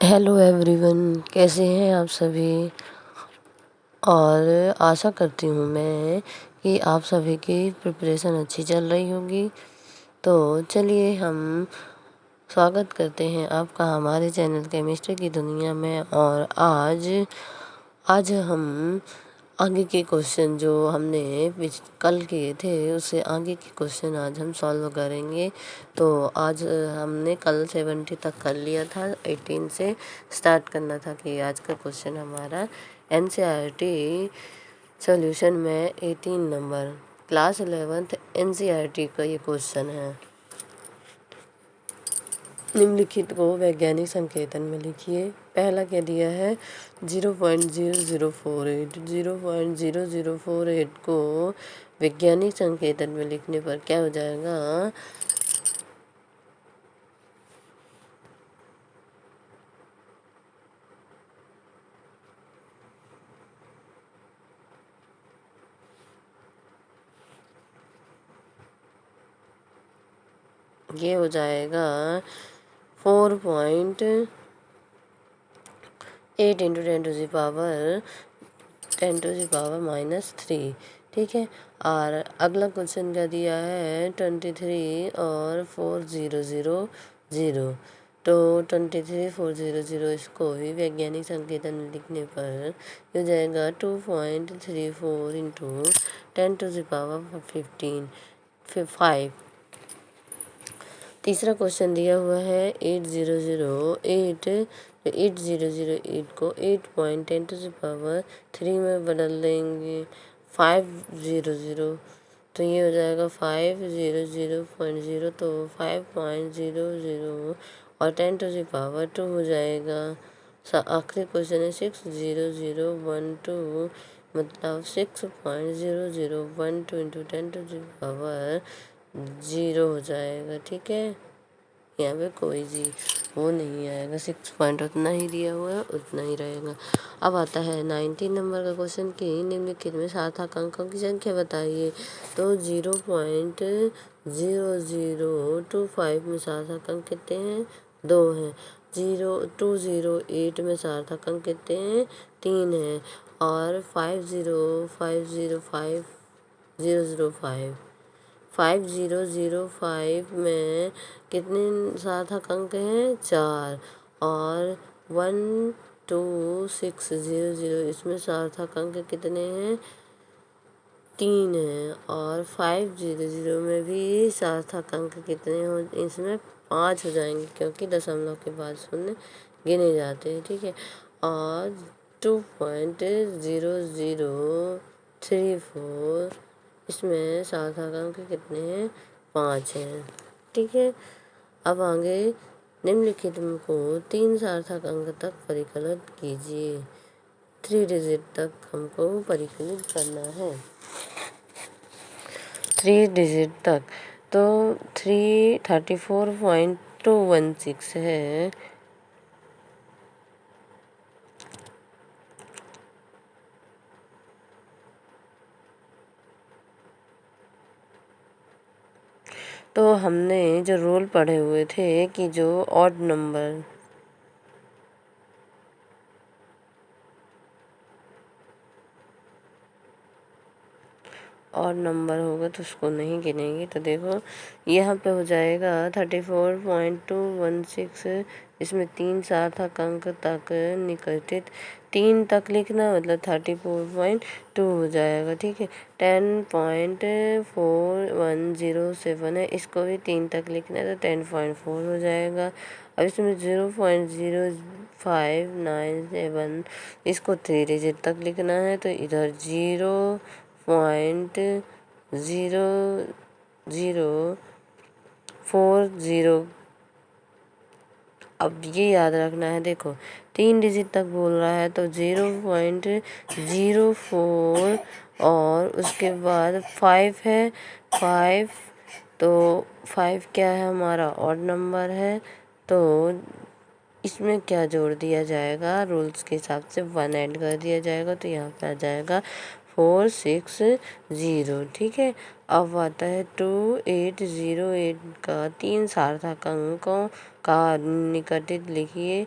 Hello everyone, कैसे हैं आप सभी। और आशा करती हूँ मैं कि आप सभी की प्रिपरेशन अच्छी चल रही होगी। तो चलिए हम स्वागत करते हैं आपका हमारे चैनल केमिस्ट्री की दुनिया में। और आज हम आगे के क्वेश्चन जो हमने कल किए थे उससे आगे के क्वेश्चन आज हम सॉल्व करेंगे। तो आज हमने कल 70 तक कर लिया था, 18 से स्टार्ट करना था कि आज का क्वेश्चन हमारा एनसीईआरटी सॉल्यूशन में 18 नंबर क्लास 11th एनसीईआरटी का ये क्वेश्चन है। निम्नलिखित को वैज्ञानिक संकेतन में लिखिए। पहला क्या दिया है 0.0048। 0.0048 को वैज्ञानिक संकेतन में लिखने पर क्या हो जाएगा, ये हो जाएगा 4.8 इंटू 10⁻³ ठीक है। और अगला क्वेश्चन क्या दिया है 23 और 4,0,0,0। तो 23 4,0,0 इसको भी वैज्ञानिक संकेतन में लिखने पर हो जाएगा 2.34 इंटू 10⁻15 तीसरा क्वेश्चन दिया हुआ है 8,008 को 8.10⁻³ में बदल देंगे 500। तो ये हो जाएगा 500.0 तो 5.00 और 10⁻² हो जाएगा। आखिरी क्वेश्चन है 60012 मतलब 6.0012 इंटू 10⁻0 हो जाएगा। ठीक है, यहाँ पे कोई जी वो नहीं आएगा, 6 पॉइंट उतना ही दिया हुआ है उतना ही रहेगा। अब आता है 19 नंबर का क्वेश्चन कि निम्नलिखित में सार्थक अंकों की संख्या बताइए। तो 0.0025 में सार्थक अंक कितने हैं, 2 हैं। 208 में सार्थक अंक कितने हैं, 3 हैं। और 5005 में कितने सार्थक अंक हैं, 4। और 12600 इसमें सार्थक अंक कितने हैं, 3 हैं। और 500 में भी सार्थक अंक कितने हो, इसमें 5 हो जाएंगे क्योंकि दशमलव के बाद शून्य गिने जाते हैं। ठीक है। और 2.0034 इसमें सार्थक अंक कितने हैं, 5 हैं। ठीक है। अब आगे निम्नलिखित को 3 सार्थक अंक तक परिकलित कीजिए। 3 डिजिट तक हमको परिकलित करना है, 3 डिजिट तक। तो 334.216 है। तो हमने जो रूल पढ़े हुए थे कि जो ऑड नंबर होगा तो उसको नहीं गिनेंगे। तो देखो यहाँ पे हो जाएगा 34.216, इसमें 3 सार्थक अंक तक निकटित 3 तक लिखना मतलब 34.2 हो जाएगा। ठीक है। 10.4107 है, इसको भी 3 तक लिखना है तो 10.4 हो जाएगा। अब इसमें 0.0597 इसको 3 डिजिट तक लिखना है तो इधर 0.0040। अब ये याद रखना है, देखो 3 डिजिट तक बोल रहा है तो 0.04 और उसके बाद 5 है। 5 तो 5 क्या है, हमारा ऑड नंबर है। तो इसमें क्या जोड़ दिया जाएगा, रूल्स के हिसाब से 1 ऐड कर दिया जाएगा तो यहाँ पे आ जाएगा 460। ठीक है। अब आता है 2808 का 3 सार्थक अंकों का निकटित लिखिए।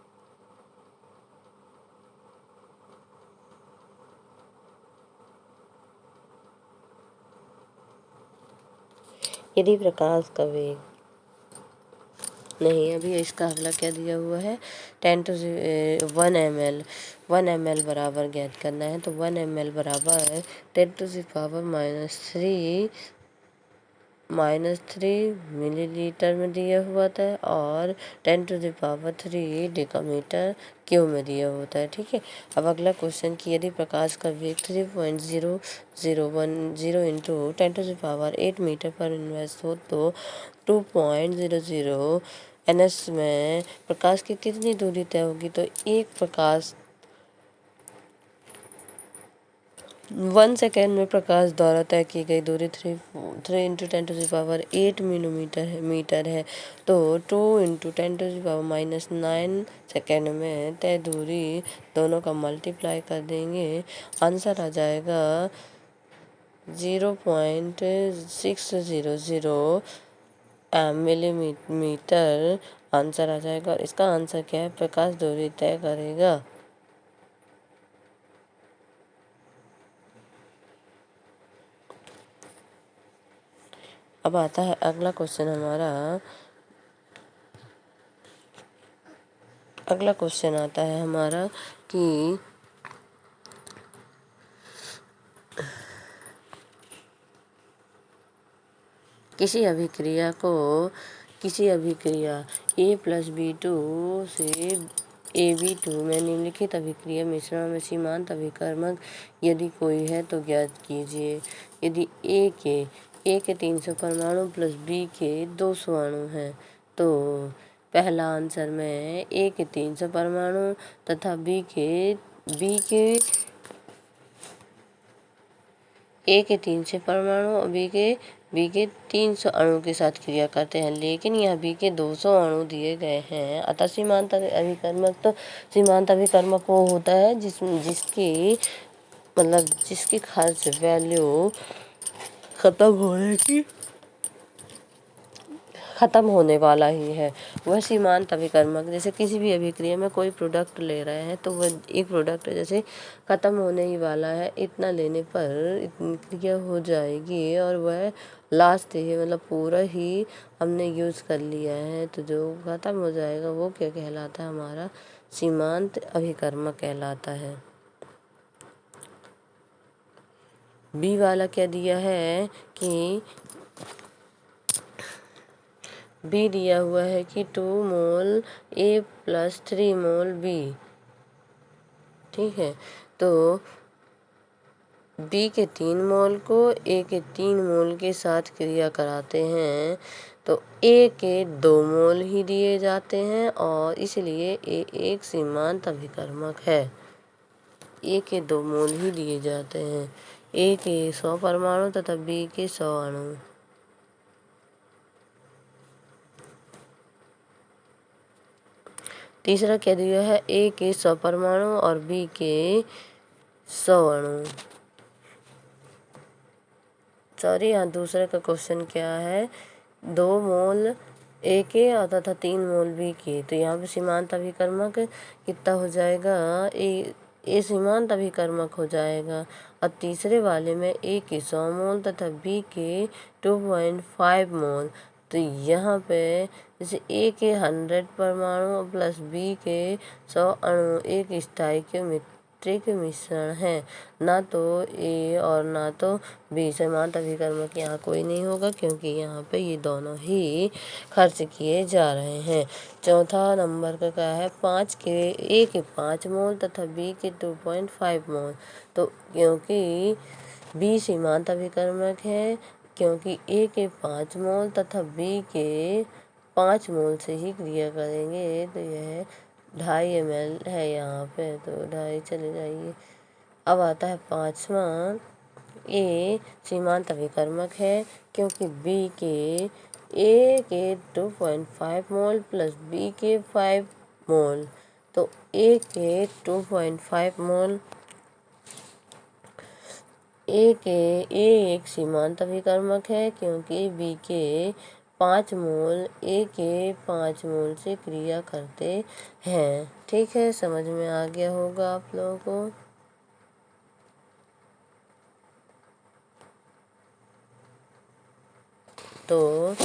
यदि प्रकाश का वेग नहीं, अभी इसका अगला क्या दिया हुआ है, 10 to 1 ml, 1 ml बराबर ज्ञात करना है। तो 1 ml बराबर 10⁻³ मिलीलीटर में दिया हुआ था और 10⁻³ डेकामीटर क्यूब में दिया होता है। ठीक है। अब अगला क्वेश्चन कि यदि प्रकाश का वेग 3.0010 इंटू 10⁸ मीटर पर इन्वर्स हो तो 2.00 NS में प्रकाश की कितनी दूरी तय होगी। तो एक प्रकाश 1 सेकेंड में प्रकाश द्वारा तय की गई दूरी 3 × 10⁸ मीटर है। तो 2 × 10⁻⁹ सेकेंड में तय दूरी दोनों का मल्टीप्लाई कर देंगे, आंसर आ जाएगा 0.600 मिलीमीटर आंसर आ जाएगा। और इसका आंसर क्या है, प्रकाश दूरी तय करेगा। अब आता है अगला क्वेश्चन हमारा, अगला क्वेश्चन आता है हमारा कि किसी अभिक्रिया A+B2 से AB2 में निम्नलिखित अभिक्रिया मिश्रण में सीमांत अभिकर्मक यदि कोई है तो ज्ञात कीजिए। यदि A के 300 परमाणु प्लस B के 200 अणु हैं तो पहला आंसर में A के 300 परमाणु तथा B के ए के 300 परमाणु और बी के 300 अणु के साथ क्रिया करते हैं, लेकिन यहाँ बी के 200 अणु दिए गए हैं। अतः सीमांत अभिकर्मक, तो सीमांत अभिकर्मक वो होता है जिसकी मतलब जिसकी खर्च वैल्यू खत्म होने वाला ही है, वह सीमांत अभिकर्मक। जैसे किसी भी अभिक्रिया में कोई प्रोडक्ट ले रहे हैं तो वह एक प्रोडक्ट जैसे खत्म होने ही वाला है, इतना लेने पर इतनी क्रिया हो जाएगी और वह लास्ट ही मतलब पूरा ही हमने यूज़ कर लिया है, तो जो खत्म हो जाएगा वो क्या कहलाता है, हमारा सीमांत अभिकर्मक कहलाता है। बी वाला क्या दिया है कि बी दिया हुआ है कि 2 मोल ए प्लस 3 मोल बी। ठीक है, तो बी के 3 मोल को ए के 3 मोल के साथ क्रिया कराते हैं, तो ए के 2 मोल ही दिए जाते हैं और इसलिए ए एक सीमांत अभिकर्मक है। ए के 2 मोल ही दिए जाते हैं, ए के 100 परमाणु तथा बी के 100 अणु। तीसरा क्या दिया है, ए के 100 परमाणु और बी के 100 अणु। सॉरी, यहाँ दूसरे का क्वेश्चन क्या है, 2 मोल ए के और तथा 3 मोल बी के, तो यहाँ पे सीमांत अभिकर्मक कितना हो जाएगा, ए सीमांत अभिकर्मक हो जाएगा। और तीसरे वाले में ए के 100 मोल तथा बी के 2.5 मोल, तो यहाँ पे जैसे ए के 100 परमाणु प्लस बी के 100 अणु एक स्टोइकियोमेट्रिक मिश्रण है, ना तो ए और ना तो बी। सीमांत अभिकर्मक यहाँ कोई नहीं होगा क्योंकि यहाँ पे ये दोनों ही खर्च किए जा रहे हैं। चौथा नंबर का क्या है, 5 के ए के 5 मोल तथा बी के 2.5 मोल, तो क्योंकि बी सीमांत अभिकर्मक है, क्योंकि ए के 5 मोल तथा बी के 5 मोल से ही क्रिया करेंगे, तो यह 2.5 ml है यहाँ पे, तो 2.5 चले जाइए। अब आता है पाँचवा, ए सीमांत अभिकर्मक है क्योंकि बी के ए के 2.5 मोल प्लस बी के 5 मोल, तो ए के 2.5 मोल, ए एक सीमांत अभिकर्मक है क्योंकि बी के 5 मोल ए के 5 मोल से क्रिया करते हैं। ठीक है, समझ में आ गया होगा आप लोगों को। तो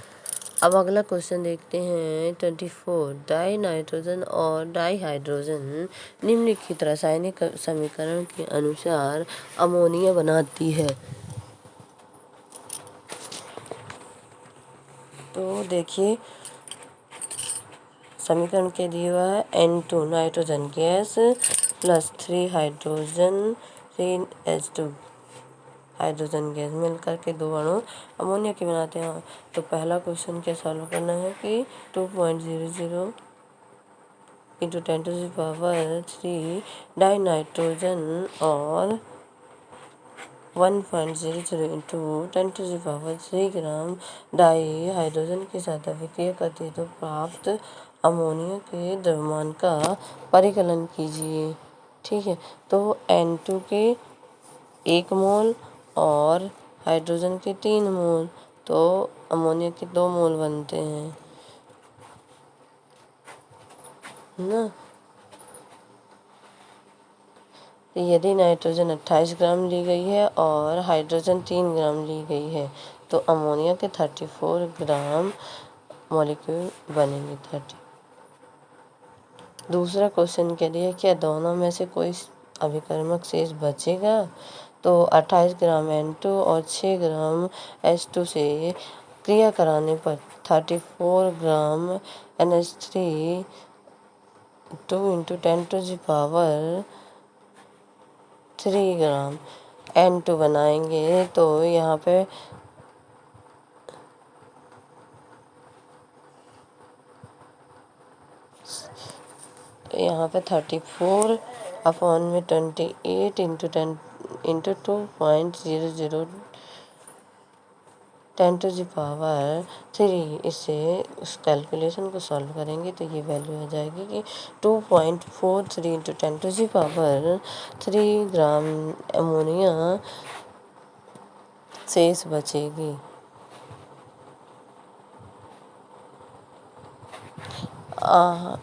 अब अगला क्वेश्चन देखते हैं 24। डाई नाइट्रोजन और डाई हाइड्रोजन निम्नलिखित रासायनिक समीकरण के अनुसार अमोनिया बनाती है। तो देखिए समीकरण के दिया हुआ है, N2 nitrogen gas plus 3 hydrogen 3H2 hydrogen gas मिलकर के 2 अणु अमोनिया के बनाते हैं। तो पहला क्वेश्चन क्या सॉल्व करना है कि 2.00 इंटू 10⁻³ डाई नाइट्रोजन और 1.00 इंटू 10⁻³ ग्राम डाई हाइड्रोजन के साथ अभिक्रिया करती तो प्राप्त अमोनिया के द्रव्यमान का परिकलन कीजिए। ठीक है, तो N2 के 1 मोल और हाइड्रोजन के 3 मोल, तो अमोनिया के 2 मोल बनते हैं ना। यदि नाइट्रोजन 28 ग्राम ली गई है और हाइड्रोजन 3 ग्राम ली गई है, तो अमोनिया के 34 ग्राम मॉलिक्यूल बनेंगे। 30। दूसरा क्वेश्चन के लिए क्या दोनों में से कोई अभिकर्मक शेष बचेगा, तो 28 ग्राम N2 और 6 ग्राम H2 से क्रिया कराने पर 34 ग्राम NH3 2 इंटू 10⁻³ ग्राम N2 बनाएंगे। तो यहाँ पे तो यहाँ पे 34 अपॉन में 28 इंटू 10 इंटू 2.00 10⁻³ इससे उस कैलकुलेशन को सॉल्व करेंगे तो ये वैल्यू आ जाएगी कि 2.43 इंटू 10⁻³ ग्राम अमोनिया शेष बचेगी।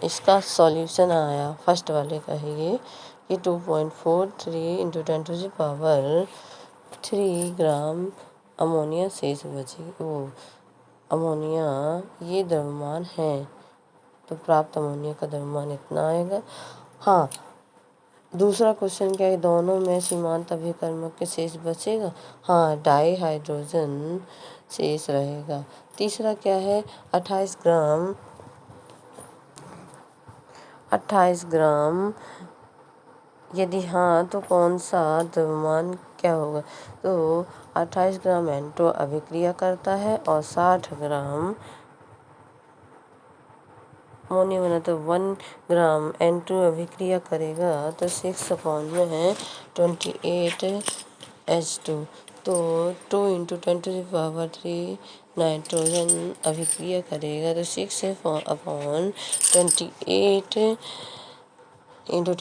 इसका सॉल्यूशन आया फर्स्ट वाले का है ये कि 2.43 इंटू 10⁻³ ग्राम अमोनिया शेष बचेगी। वो अमोनिया ये द्रव्यमान है तो प्राप्त अमोनिया का द्रव्यमान इतना आएगा। हाँ, दूसरा क्वेश्चन क्या है, दोनों में सीमांत अभिकर्मक के शेष बचेगा। हाँ, डाई हाइड्रोजन शेष रहेगा। तीसरा क्या है, 28 ग्राम यदि हाँ तो कौन सा द्रव्यमान क्या होगा। तो 28 ग्राम N2 अभिक्रिया करता है और 60 ग्राम अमोनिया बना तो 1 ग्राम N2 अभिक्रिया करेगा तो 6/28H2। तो 2 इंटू 10⁻³ नाइट्रोजन अभिक्रिया करेगा तो 6/28 इंटू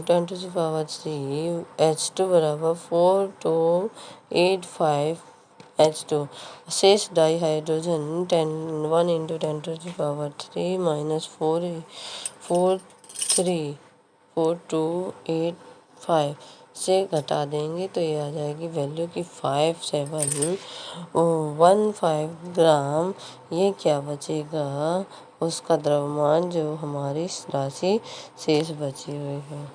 10⁻³ H2 बराबर 4285H2। शेष डाई हाइड्रोजन 1 इंटू 10⁻³ माइनस 4285 से घटा देंगे तो ये आ जाएगी वैल्यू की 5715 ग्राम। ये क्या बचेगा, उसका द्रव्यमान जो हमारी राशि शेष बची हुई है।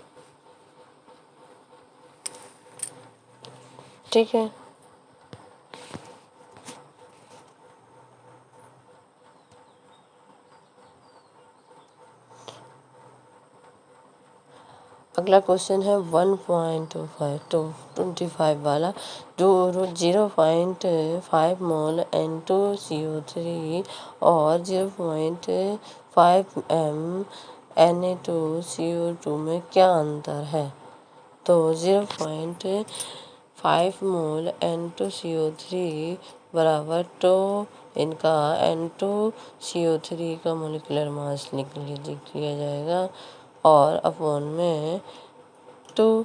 ठीक है, अगला क्वेश्चन है 1.25 वाला। 0.5 मोल N2CO3 और 0.5 Na2CO2 में क्या अंतर है। तो 0.5 मोल N2CO3 बराबर तो इनका N2CO3 का मोलिकुलर मास लिख किया जाएगा और अपॉन में 2।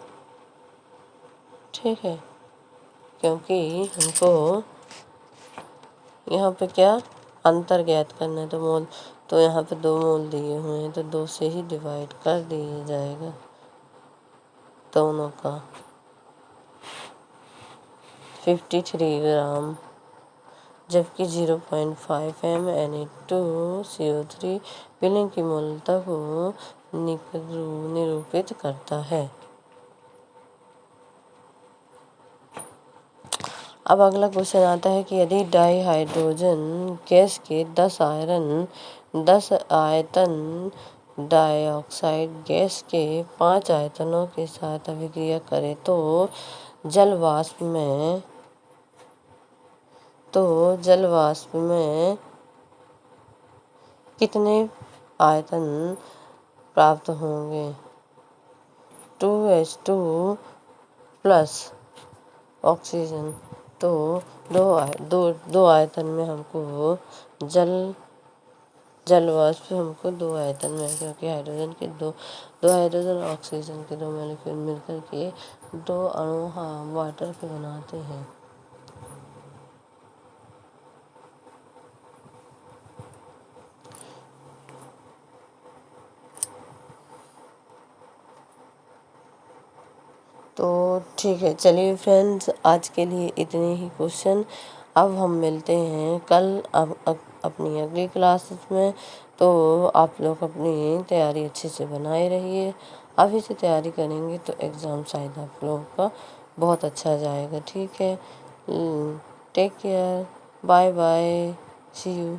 ठीक है, क्योंकि हमको यहाँ पे क्या अंतर ज्ञात करना है तो मोल, तो यहाँ पे 2 मोल दिए हुए हैं तो 2 से ही डिवाइड कर दिया जाएगा दोनों का। 53 ग्राम, जबकि 0.5 Na2CO3 विलयन की मोलता को निरूपित करता है। अब अगला क्वेश्चन आता है कि यदि डाई हाइड्रोजन गैस के 10 आयतन डाइऑक्साइड गैस के 5 आयतनों के साथ अभिक्रिया करे तो जल वाष्प में कितने आयतन प्राप्त होंगे। 2H2 प्लस ऑक्सीजन, तो दो आयतन में हमको जल वाष्प हमको 2 आयतन में, क्योंकि हाइड्रोजन के दो हाइड्रोजन और ऑक्सीजन के 2 मॉलिक्यूल मिलकर के 2 अणु वाटर के बनाते हैं। तो ठीक है, चलिए फ्रेंड्स, आज के लिए इतने ही क्वेश्चन। अब हम मिलते हैं कल अपनी अगली क्लासेस में। तो आप लोग अपनी तैयारी अच्छे से बनाए रहिए। अभी से तैयारी करेंगे तो एग्ज़ाम शायद आप लोगों का बहुत अच्छा जाएगा। ठीक है, take care, bye bye, see you.